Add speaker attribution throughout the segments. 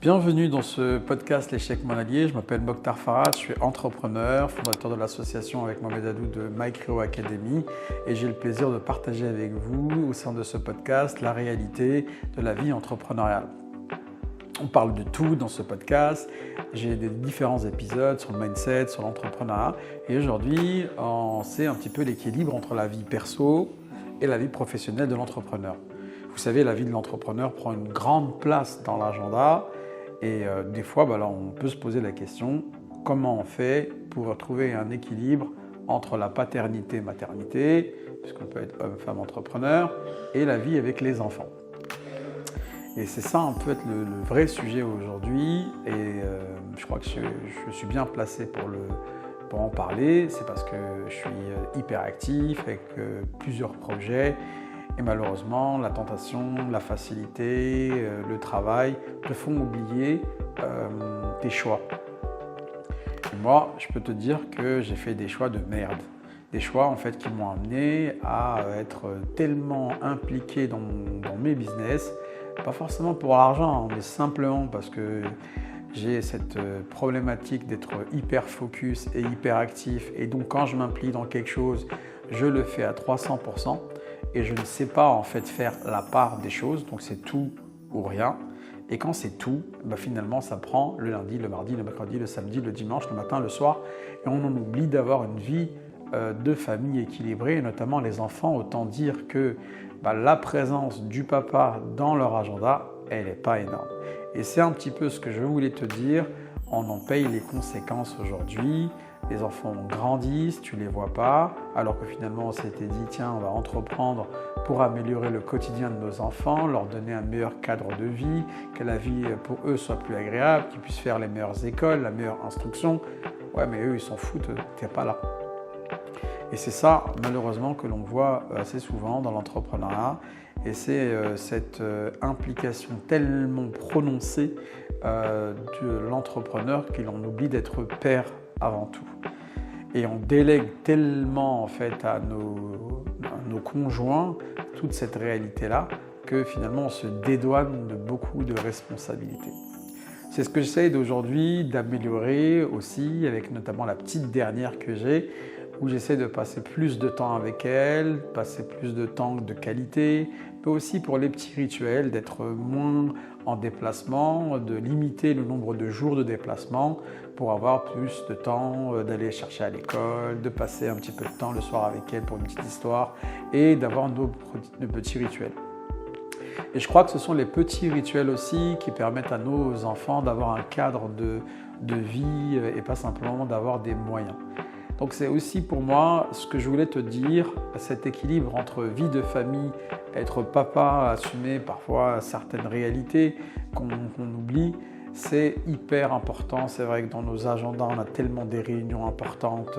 Speaker 1: Bienvenue dans ce podcast L'échec mon allié. Je m'appelle Mokhtar Farad, je suis entrepreneur, fondateur de l'association avec Mohamed Adou de Micro Academy et j'ai le plaisir de partager avec vous au sein de ce podcast la réalité de la vie entrepreneuriale. On parle de tout dans ce podcast, j'ai des différents épisodes sur le mindset, sur l'entrepreneuriat et aujourd'hui on sait un petit peu l'équilibre entre la vie perso et la vie professionnelle de l'entrepreneur. Vous savez, la vie de l'entrepreneur prend une grande place dans l'agenda. Et des fois, on peut se poser la question, comment on fait pour trouver un équilibre entre la paternité et maternité, puisqu'on peut être homme, femme, entrepreneur, et la vie avec les enfants. Et c'est ça un peu le vrai sujet aujourd'hui, et je crois que je suis bien placé pour en parler. C'est parce que je suis hyper actif avec plusieurs projets. Et malheureusement, la tentation, la facilité, le travail te font oublier tes choix. Et moi, je peux te dire que j'ai fait des choix de merde. Des choix en fait qui m'ont amené à être tellement impliqué dans mes business, pas forcément pour l'argent, mais simplement parce que j'ai cette problématique d'être hyper focus et hyper actif. Et donc quand je m'implique dans quelque chose, je le fais à 300%. Et je ne sais pas en fait faire la part des choses, donc c'est tout ou rien. Et quand c'est tout, finalement ça prend le lundi, le mardi, le mercredi, le samedi, le dimanche, le matin, le soir. Et on en oublie d'avoir une vie de famille équilibrée, et notamment les enfants. Autant dire que la présence du papa dans leur agenda, elle n'est pas énorme. Et c'est un petit peu ce que je voulais te dire. On en paye les conséquences aujourd'hui. Les enfants grandissent, tu ne les vois pas, alors que finalement on s'était dit tiens, on va entreprendre pour améliorer le quotidien de nos enfants, leur donner un meilleur cadre de vie, que la vie pour eux soit plus agréable, qu'ils puissent faire les meilleures écoles, la meilleure instruction. Ouais, mais eux ils s'en foutent, tu n'es pas là. Et c'est ça malheureusement que l'on voit assez souvent dans l'entrepreneuriat. Et c'est cette implication tellement prononcée de l'entrepreneur qu'il en oublie d'être père avant tout. Et on délègue tellement en fait à nos conjoints toute cette réalité-là que finalement on se dédouane de beaucoup de responsabilités. C'est ce que j'essaie d'aujourd'hui d'améliorer aussi avec notamment la petite dernière que j'ai, où j'essaie de passer plus de temps avec elle, passer plus de temps de qualité, mais aussi pour les petits rituels, d'être moins en déplacement, de limiter le nombre de jours de déplacement pour avoir plus de temps d'aller chercher à l'école, de passer un petit peu de temps le soir avec elle pour une petite histoire et d'avoir nos petits rituels. Et je crois que ce sont les petits rituels aussi qui permettent à nos enfants d'avoir un cadre de vie et pas simplement d'avoir des moyens. Donc c'est aussi pour moi ce que je voulais te dire, cet équilibre entre vie de famille, être papa, assumer parfois certaines réalités qu'on oublie, c'est hyper important. C'est vrai que dans nos agendas, on a tellement des réunions importantes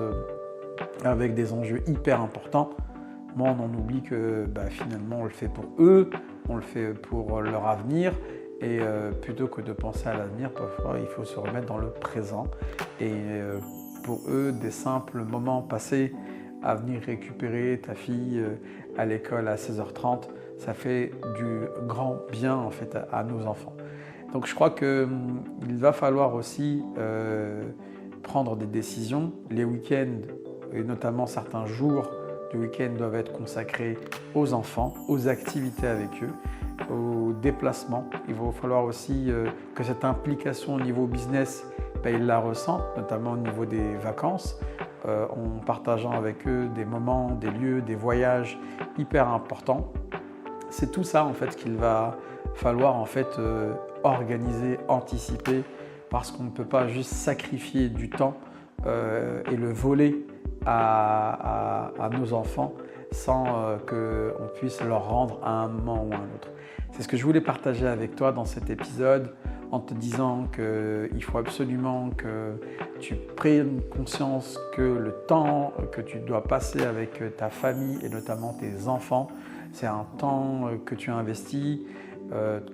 Speaker 1: avec des enjeux hyper importants. Moi, on en oublie que finalement, on le fait pour eux, on le fait pour leur avenir. Et plutôt que de penser à l'avenir, parfois, il faut se remettre dans le présent. Et pour eux, des simples moments passés à venir récupérer ta fille à l'école à 16h30, ça fait du grand bien en fait à nos enfants. Donc je crois qu'il va falloir aussi prendre des décisions. Les week-ends et notamment certains jours du week-end doivent être consacrés aux enfants, aux activités avec eux, aux déplacements. Il va falloir aussi que cette implication au niveau business, ils la ressentent, notamment au niveau des vacances, en partageant avec eux des moments, des lieux, des voyages hyper importants. C'est tout ça en fait qu'il va falloir en fait organiser, anticiper, parce qu'on ne peut pas juste sacrifier du temps et le voler à nos enfants sans qu'on puisse leur rendre à un moment ou à un autre. C'est ce que je voulais partager avec toi dans cet épisode, en te disant qu'il faut absolument que tu prennes conscience que le temps que tu dois passer avec ta famille et notamment tes enfants, c'est un temps que tu investis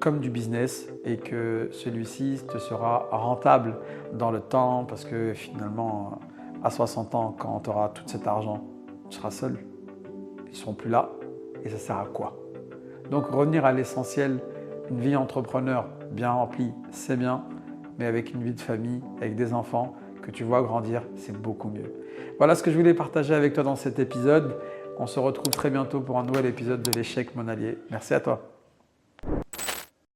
Speaker 1: comme du business et que celui-ci te sera rentable dans le temps parce que finalement, à 60 ans, quand tu auras tout cet argent, tu seras seul. Ils ne seront plus là et ça sert à quoi? Donc revenir à l'essentiel, une vie entrepreneur bien rempli, c'est bien, mais avec une vie de famille, avec des enfants que tu vois grandir, c'est beaucoup mieux. Voilà ce que je voulais partager avec toi dans cet épisode. On se retrouve très bientôt pour un nouvel épisode de l'échec, mon allié. Merci à toi.